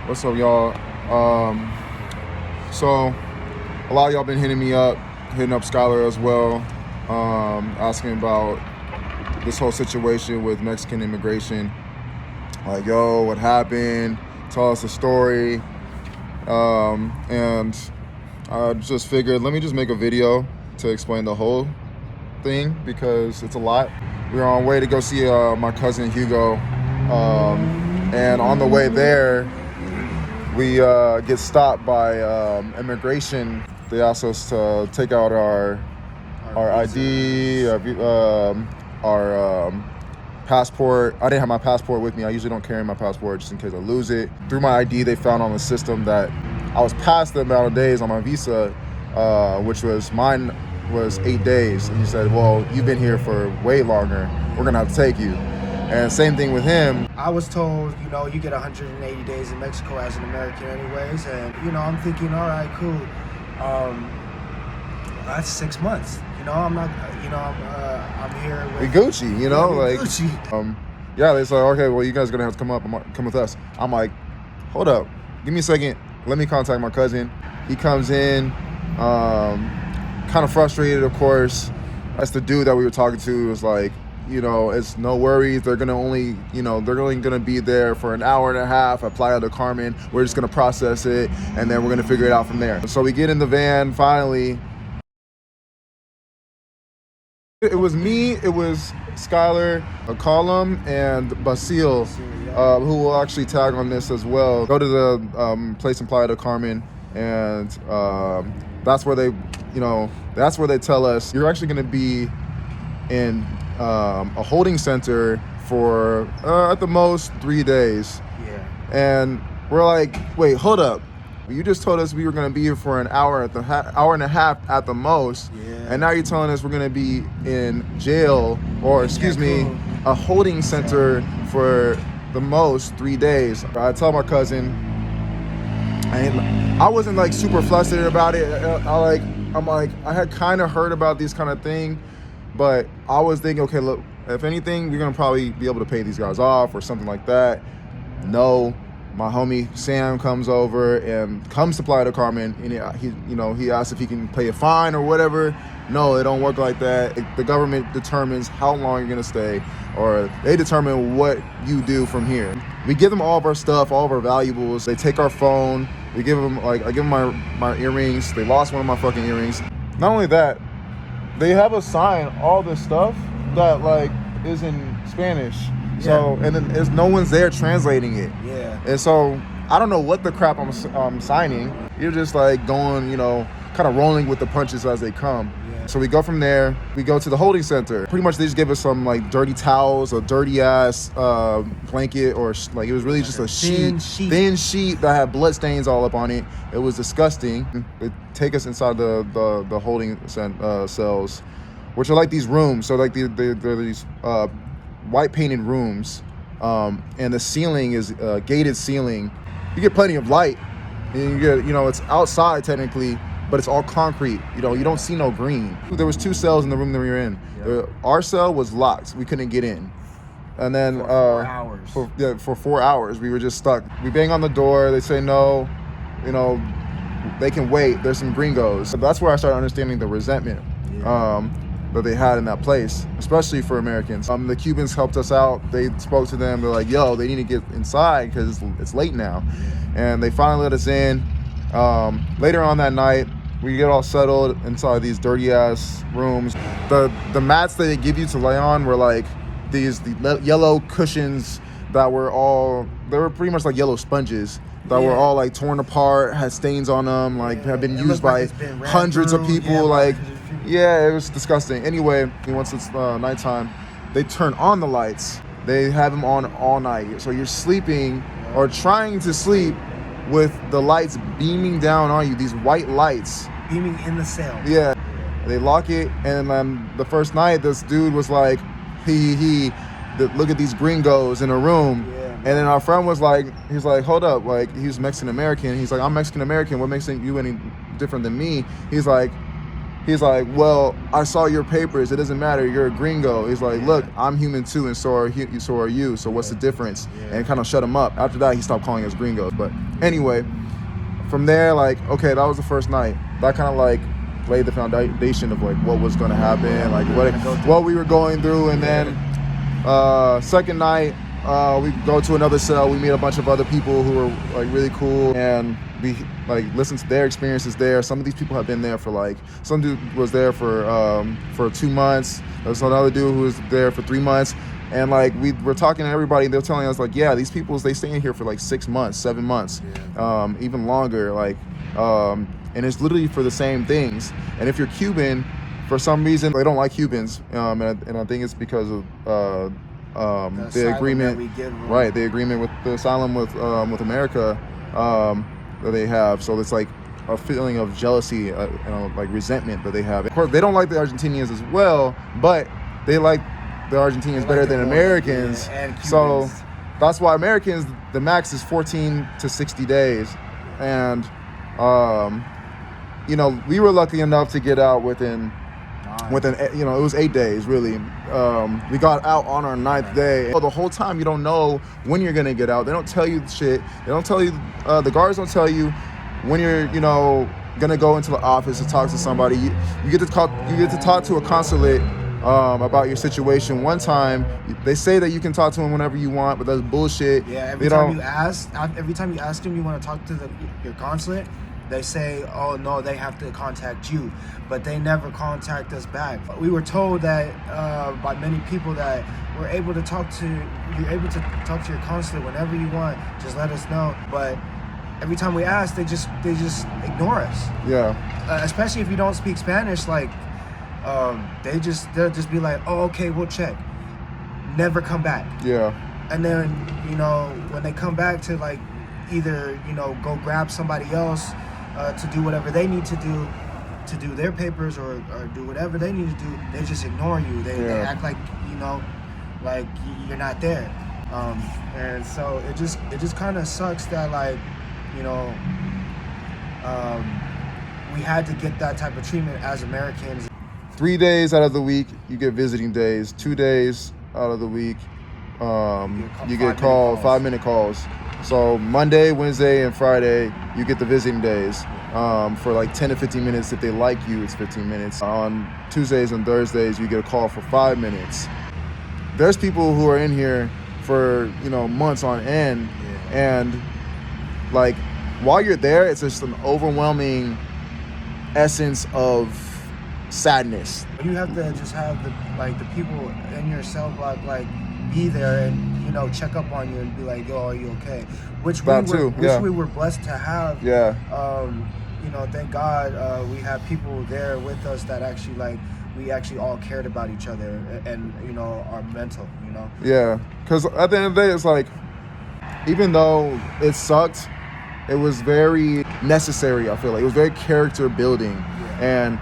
What's up, y'all? So a lot of y'all been hitting up Skylar as well, asking about this whole situation with Mexican immigration. Like, yo, what happened? Tell us the story. And I just figured, let me just make a video to explain the whole thing because it's a lot. We were on the way to go see my cousin Hugo, and on the way there, we get stopped by immigration. They asked us to take out our ID, our passport. I didn't have my passport with me. I usually don't carry my passport just in case I lose it. Through my ID, they found on the system that I was past the amount of days on my visa, which was mine was 8 days. And he said, well, you've been here for way longer. We're gonna have to take you. And same thing with him. I was told, you get 180 days in Mexico as an American anyways. And, I'm thinking, all right, cool. That's 6 months. I'm not, I'm here with... We Gucci, Gucci. Yeah, they said, okay, well, you guys are going to have to come with us. I'm like, hold up. Give me a second. Let me contact my cousin. He comes in, kind of frustrated, of course. That's the dude that we were talking to. Was like, it's no worries. They're gonna only, they're only gonna be there for an hour and a half at Playa del Carmen. We're just gonna process it, and then we're gonna figure it out from there. So we get in the van, finally. It was me, it was Skylar, Colum, and Basil, who will actually tag on this as well. Go to the place in Playa del Carmen, and that's where they tell us you're actually gonna be in a holding center for at the most 3 days. Yeah. And we're like, wait, hold up. You just told us we were going to be here for an hour hour and a half at the most. Yeah. And now you're telling us we're going to be in jail or a holding center for the most 3 days. I tell my cousin, and I wasn't like super flustered about it. I had kind of heard about these kind of thing. But I was thinking, okay, look, if anything, we're gonna probably be able to pay these guys off or something like that. No, my homie Sam comes over and comes to Playa del Carmen, and he asks if he can pay a fine or whatever. No, it don't work like that. The government determines how long you're gonna stay, or they determine what you do from here. We give them all of our stuff, all of our valuables. They take our phone. We give them I give them my earrings. They lost one of my fucking earrings. Not only that, they have a sign, all this stuff that is in Spanish. Yeah. So, and then no one's there translating it. Yeah. And so I don't know what the crap I'm signing. You're just going, kind of rolling with the punches as they come. Yeah. So we go from there, we go to the holding center. Pretty much they just give us some dirty towels, a dirty ass blanket, or it was really just a thin sheet that had blood stains all up on it. It was disgusting. They take us inside the holding cells, which are like these rooms. So they're these white painted rooms, and the ceiling is gated ceiling. You get plenty of light, and you get it's outside technically, but it's all concrete. You don't see no green. There was 2 cells in the room that we were in. Yeah. Our cell was locked. We couldn't get in. And then for 4 hours. For 4 hours we were just stuck. We bang on the door. They say no. They can wait. There's some gringos. So that's where I started understanding the resentment that they had in that place, especially for Americans. The Cubans helped us out. They spoke to them. They're like, yo, they need to get inside because it's late now. And they finally let us in. Later on that night, we get all settled inside these dirty ass rooms. The mats that they give you to lay on were the yellow cushions that they were pretty much like yellow sponges that were all torn apart, had stains on them, have been used by hundreds of people. It was disgusting. Anyway, once it's nighttime, they turn on the lights. They have them on all night. So you're sleeping or trying to sleep with the lights beaming down on you, these white lights. Beaming in the cell. Yeah. They lock it, and the first night, this dude was like, look at these gringos in a room. Yeah. And then our friend was he's like, hold up, he's Mexican American. He's like, I'm Mexican American. What makes you any different than me? He's like, He's like, well, I saw your papers. It doesn't matter. You're a gringo. He's like, look, I'm human too, and so are you. So what's the difference? And kind of shut him up. After that, he stopped calling us gringos. But anyway, from there, like, okay, that was the first night. That kind of like laid the foundation of like what was going to happen, like what we were going through. And then second night, we go to another cell. We meet a bunch of other people who were like really cool, and we like listen to their experiences there. Some of these people have been there for like, some dude was there for 2 months. There's another dude who was there for 3 months. And like we were talking to everybody, they're telling us like, yeah, these people, they stay in here for like 6 months, 7 months, even longer. Like, and it's literally for the same things. And if you're Cuban, for some reason they don't like Cubans, and I think it's because of the agreement, right? The agreement with the asylum with America that they have. So it's like a feeling of jealousy, like resentment that they have. Of course, they don't like the Argentinians as well, but they like the Argentinians better than Americans. So that's why Americans, the max is 14 to 60 days, and we were lucky enough to get out within it was 8 days really. We got out on our 9th day. The whole time you don't know when you're gonna get out. They don't tell you shit. They don't tell you, the guards don't tell you when you're gonna go into the office to talk to somebody. You get to talk to a consulate about your situation. One time they say that you can talk to them whenever you want, but that's bullshit. Yeah, every time you ask them you want to talk to your consulate, they say, oh no, they have to contact you, but they never contact us back. We were told that by many people that you're able to talk to your consulate whenever you want, just let us know. But every time we ask, they just ignore us. Yeah. Especially if you don't speak Spanish, like they'll just be like, oh, okay, we'll check. Never come back. Yeah. And then when they come back to like either go grab somebody else to do whatever they need to do their papers or do whatever they need to do, they just ignore you. They act like like you're not there. And so it just kind of sucks that like we had to get that type of treatment as Americans. 3 days out of the week you get visiting days. 2 days out of the week you get 5-minute calls. So Monday, Wednesday, and Friday, you get the visiting days for like 10 to 15 minutes. If they like you, it's 15 minutes. On Tuesdays and Thursdays, you get a call for 5 minutes. There's people who are in here for months on end, and like while you're there, it's just an overwhelming essence of sadness. You have to just have the people in your cell block like be there and check up on you and be like, yo, are you okay? Which we were blessed to have. Yeah. Thank God we have people there with us that actually we actually all cared about each other and our mental. Yeah, because at the end of the day, it's like, even though it sucked, it was very necessary. I feel like it was very character building, and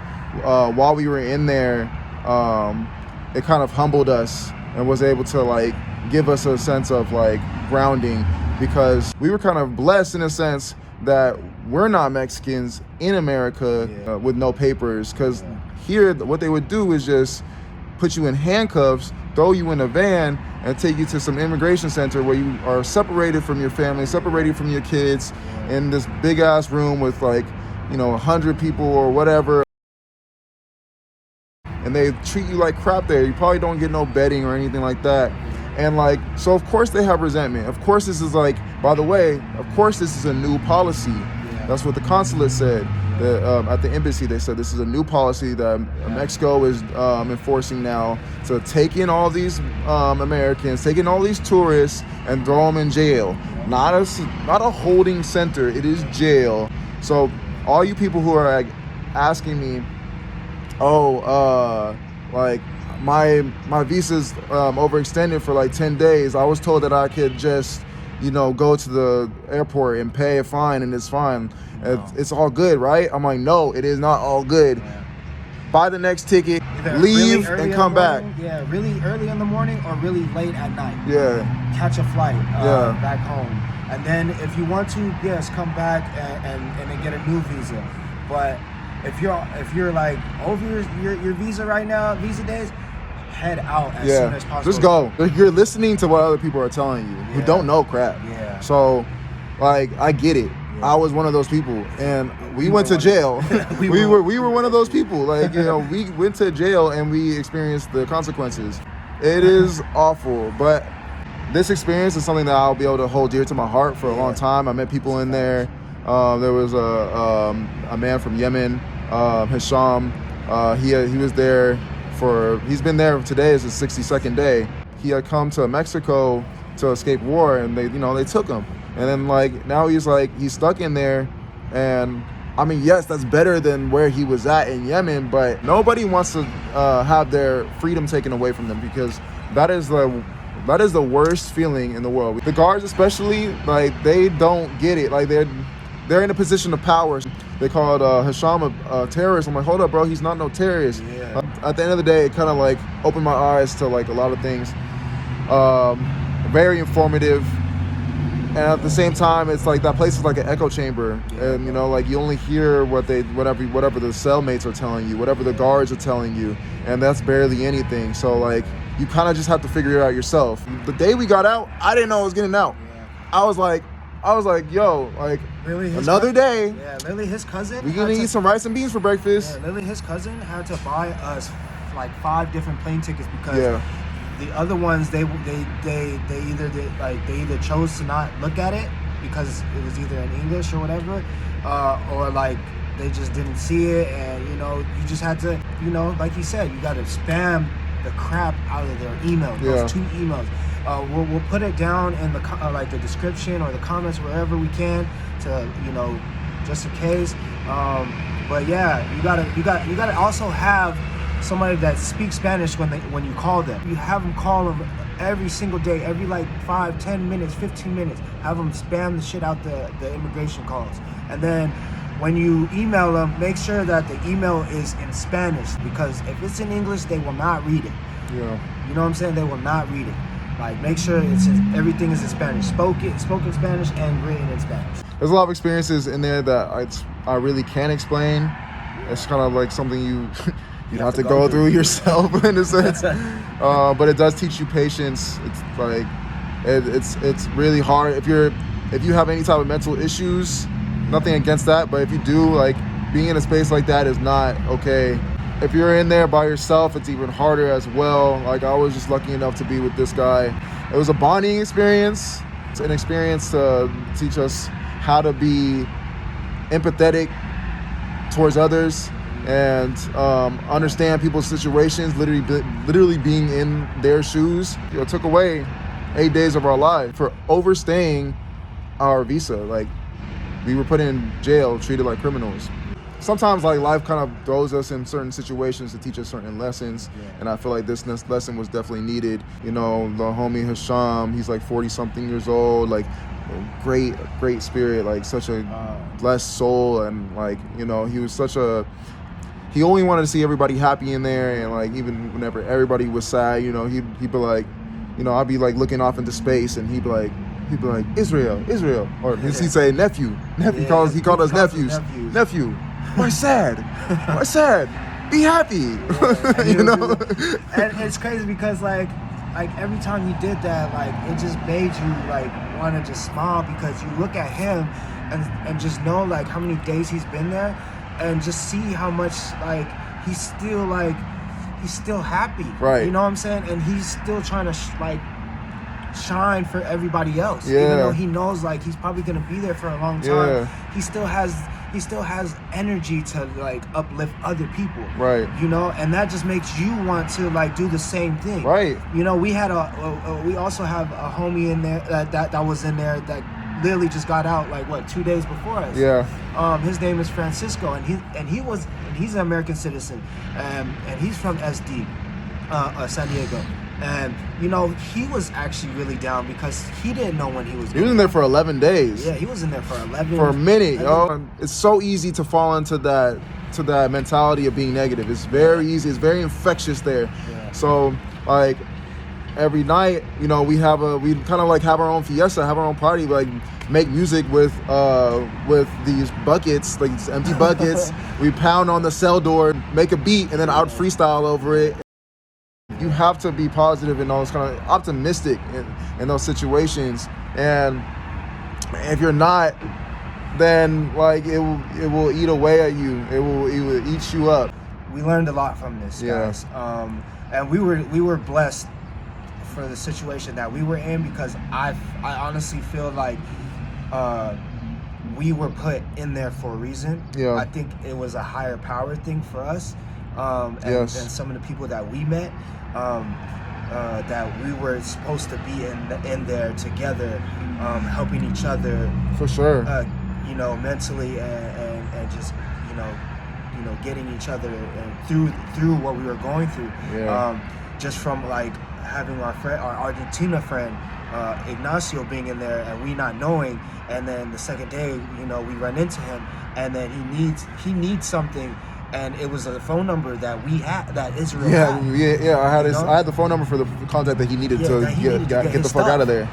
while we were in there, it kind of humbled us and was able to like give us a sense of like grounding, because we were kind of blessed in a sense that we're not Mexicans in America with no papers. Because here, what they would do is just put you in handcuffs, throw you in a van, and take you to some immigration center where you are separated from your family, separated from your kids, in this big ass room with like 100 people or whatever. And they treat you like crap there. You probably don't get no bedding or anything like that. And like, so of course they have resentment. Of course this is like, by the way, of course this is a new policy. That's what the consulate said. At the embassy, they said this is a new policy that Mexico is enforcing now, to take in all these Americans, take in all these tourists and throw them in jail. Not a holding center, it is jail. So all you people who are like asking me, like my visa's overextended for like 10 days. I was told that I could just go to the airport and pay a fine and it's fine. It's all good, right? I'm like, no, it is not all good. Buy the next ticket, leave, and come back. Yeah, really early in the morning or really late at night. Yeah. Catch a flight back home. And then if you want to, yes, come back and then get a new visa. But if you're like over your visa right now, visa days, head out as Yeah, soon as possible. just go. You're listening to what other people are telling you who Yeah. don't know crap. Yeah. So, like, I get it. Yeah. I was one of those people, and we went were to jail. we we were one of those people. Like, you know, we went to jail and we experienced the consequences. It is awful, but this experience is something that I'll be able to hold dear to my heart for a long time. I met people in there. There was a man from Yemen, Hisham. He was there he's been there. Today is his 62nd day. He had come to Mexico to escape war, and they took him. And then like now he's stuck in there, and I mean, yes, that's better than where he was at in Yemen, but nobody wants to have their freedom taken away from them, because that is the worst feeling in the world. The guards especially, like, they don't get it. Like, they're in a position of power. They called Hisham a terrorist. I'm like, hold up, bro, he's not no terrorist. Yeah. At the end of the day, it kind of like opened my eyes to like a lot of things. Very informative. And at the same time, it's like that place is like an echo chamber. Yeah. And like you only hear whatever the cellmates are telling you, whatever the guards are telling you, and that's barely anything. So like you kind of just have to figure it out yourself. The day we got out, I didn't know I was getting out. Yeah. I was like, yo, like, Really, another day. Yeah, literally his cousin. We gonna eat some rice and beans for breakfast. Yeah, literally his cousin had to buy us like 5 different plane tickets because the other ones they either chose to not look at it because it was either in English or whatever, or like they just didn't see it, and you just had to, like you said, you got to spam the crap out of their email. Those 2 emails. We'll put it down in the like the description or the comments wherever we can to just in case. But yeah, you gotta also have somebody that speaks Spanish when you call them. You have them call them every single day, every like 5, 10 minutes, 15 minutes. Have them spam the shit out the immigration calls, and then when you email them, make sure that the email is in Spanish, because if it's in English, they will not read it. Yeah. You know what I'm saying? They will not read it. Like, make sure everything is in Spanish, spoken Spanish and written in Spanish. There's a lot of experiences in there that I really can't explain. It's kind of like something you'd have to go through yourself in a sense. But it does teach you patience. It's like it's really hard if you have any type of mental issues. Nothing against that, but if you do, like, being in a space like that is not okay. If you're in there by yourself, it's even harder as well. Like, I was just lucky enough to be with this guy. It was a bonding experience. It's an experience to teach us how to be empathetic towards others and understand people's situations, literally being in their shoes. It took away 8 days of our life for overstaying our visa. Like, we were put in jail, treated like criminals. Sometimes, like, life kind of throws us in certain situations to teach us certain lessons, and I feel like this lesson was definitely needed. The homie Hisham, he's like 40-something years old, like, great spirit, like such a blessed soul, and like, he was he only wanted to see everybody happy in there, and like even whenever everybody was sad, he'd be like, I'd be like looking off into space, and he'd be like, Israel, or he'd say nephew. He called us nephews. Nephew, why sad? Be happy. And it's crazy because like every time you did that, like, it just made you like want to just smile, because you look at him and just know like how many days he's been there, and just see how much like he's still happy. Right. You know what I'm saying? And he's still trying to shine for everybody else. Yeah. Even though he knows like he's probably gonna be there for a long time. He still has energy to like uplift other people. Right. And that just makes you want to like do the same thing. Right. We had we also have a homie in there that was in there that literally just got out like 2 days before us. Yeah. His name is Francisco, and he's an American citizen, and he's from SD, San Diego. And he was actually really down because he didn't know when he was. He was in there for 11 days. Yeah, he was in there for 11. For a minute, yo. It's so easy to fall into that mentality of being negative. It's very easy. It's very infectious there. Yeah. So like, every night, you know, we kind of like have our own fiesta, have our own party, like make music with these buckets, like these empty buckets. We pound on the cell door, make a beat, and then I would freestyle over it. You have to be positive and those kind of optimistic in those situations, and if you're not, then like it will eat away at you. It will eat you up. We learned a lot from this, guys. And we were blessed for the situation that we were in, because I honestly feel like we were put in there for a reason. Yeah. I think it was a higher power thing for us, and some of the people that we met, that we were supposed to be in there together, helping each other For sure. you know, mentally and just you know getting each other through what we were going through. Just from like having our Argentina friend Ignacio being in there and we not knowing, and then the second day, you know, we run into him, and then he needs something, and it was a phone number that we had, that Israel had. I had the phone number for the contact that he needed to get the fuck out of there.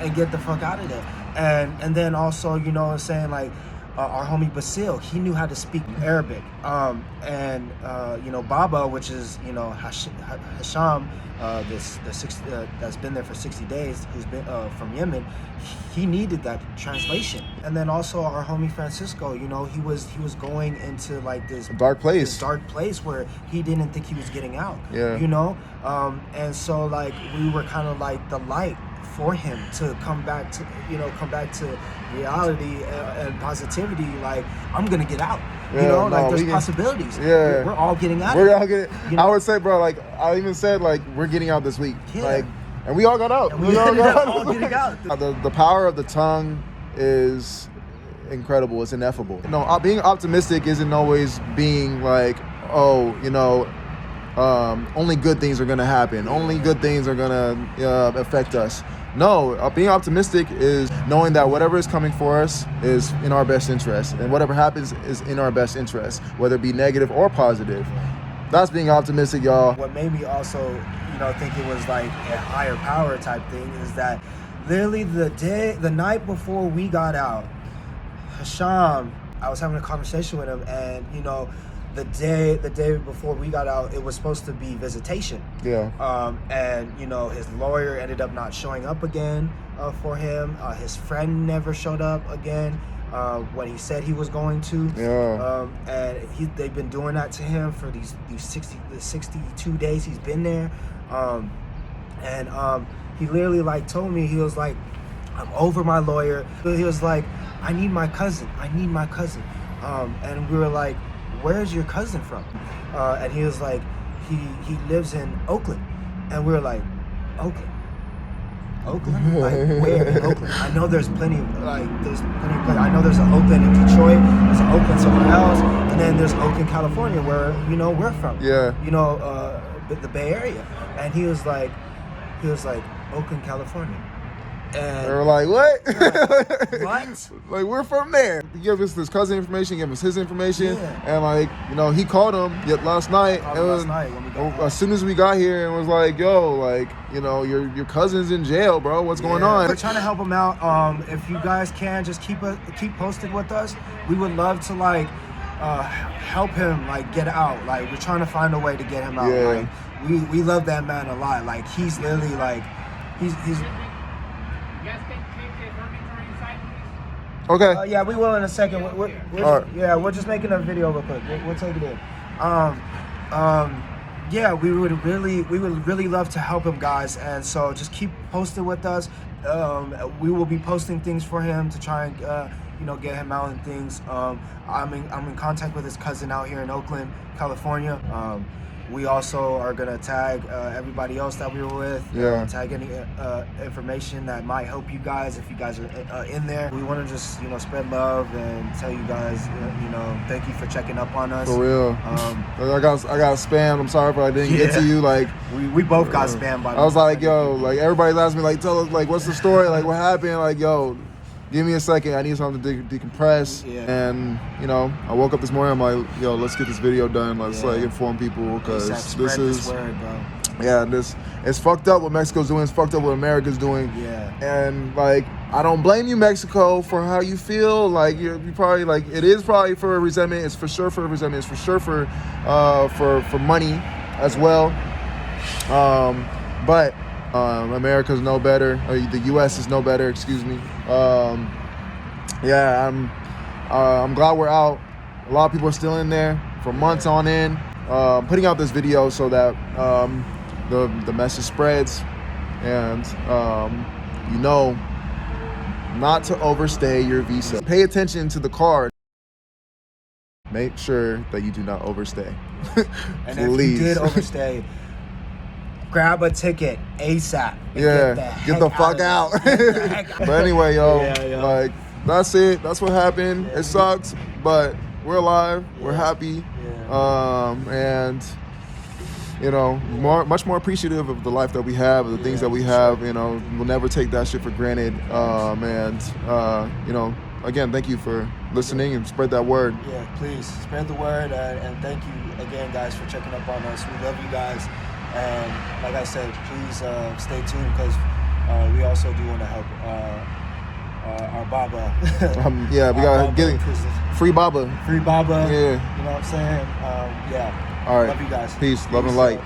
And get the fuck out of there. And then also, you know what I'm saying, like our homie Basil, he knew how to speak Arabic. You know, Baba, which is, you know, Hasham, that's been there for 60 days, who's been from Yemen, he needed that translation. And then also our homie Francisco, you know, he was going into like this dark place where he didn't think he was getting out. Yeah. You know, and so like we were kind of like the light for him to come back to reality and positivity. Like, I'm gonna get out. You know, like there's possibilities. Yeah, we're all getting out. We're all getting. You know? I would say, bro, like I even said, like we're getting out this week. Yeah. Like, and we all got out. And we all getting out. The power of the tongue is incredible. It's ineffable. No, being optimistic isn't always being like, oh, you know, only good things are gonna happen. Only good things are gonna affect us. No, being optimistic is knowing that whatever is coming for us is in our best interest, and whatever happens is in our best interest, whether it be negative or positive. That's being optimistic, y'all. What made me also, you know, think it was like a higher power type thing is that literally the night before we got out, Hasham, I was having a conversation with him, and you know, the day before we got out, it was supposed to be visitation. Yeah. And you know, his lawyer ended up not showing up again for him. His friend never showed up again when he said he was going to. Yeah. And they've been doing that to him for these 62 days he's been there. He literally like told me, he was like, I'm over my lawyer. He was like, I need my cousin. And we were like, where's your cousin from? And he was like, he lives in Oakland. And we were like, Oakland? Like, where in Oakland? I know there's plenty of places. I know there's an Oakland in Detroit, there's an Oakland somewhere else, and then there's Oakland, California, where, you know, we're from. Yeah. You know, the Bay Area. And he was like, Oakland, California. And they were like, what? What? Like, we're from there. He gave us his cousin information, gave us his information, and like, you know, he called him last night. As soon as we got here, and was like, yo, like, you know, your cousin's in jail, bro. What's going on? We're trying to help him out. If you guys can, just keep posted with us. We would love to like help him like get out. Like, we're trying to find a way to get him out. Yeah. Like, we love that man a lot. Like, he's literally like, he's. Okay. Yeah, we will in a second. We're just making a video real quick. We'll take it in. Yeah, we would really love to help him, guys, and so just keep posted with us. We will be posting things for him to try and you know, get him out and things. I'm in contact with his cousin out here in Oakland, California. We also are gonna tag everybody else that we were with. Tag any information that might help you guys if you guys are in there. We want to just, you know, spread love and tell you guys, you know, thank you for checking up on us. For real. I got spammed. I'm sorry if I didn't get to you. Like, we both got spammed by. I was like, yo, like everybody's asking me, like, tell us, like, what's the story? Like, what happened? Like, yo, give me a second. I need something to decompress. And, you know, I woke up this morning. I'm like, yo, let's get this video done. Let's like inform people, because this is. Word, bro. yeah, it's fucked up what Mexico's doing. It's fucked up what America's doing. Yeah. And like, I don't blame you, Mexico, for how you feel. Like you probably like it is probably for a resentment. It's for sure for a resentment. It's for sure for money as well. But America's no better. The U.S. is no better. Excuse me. Yeah, I'm glad we're out. A lot of people are still in there for months on end. Putting out this video so that the message spreads, and not to overstay your visa. Pay attention to the card. Make sure that you do not overstay. And Please. if you did overstay, grab a ticket ASAP. Get the fuck out. But anyway, like that's it. That's what happened. It sucks, but we're alive. We're happy. And much more appreciative of the life that we have, of the things that we have. We'll never take that shit for granted. Again, thank you for listening and spread that word. Yeah, please spread the word, and thank you again, guys, for checking up on us. We love you guys, and like I said, please stay tuned, because we also do want to help our Baba. We gotta get free Baba. Free Baba. Yeah. You know what I'm saying? All right. All right. Love you guys. Peace. Love and light.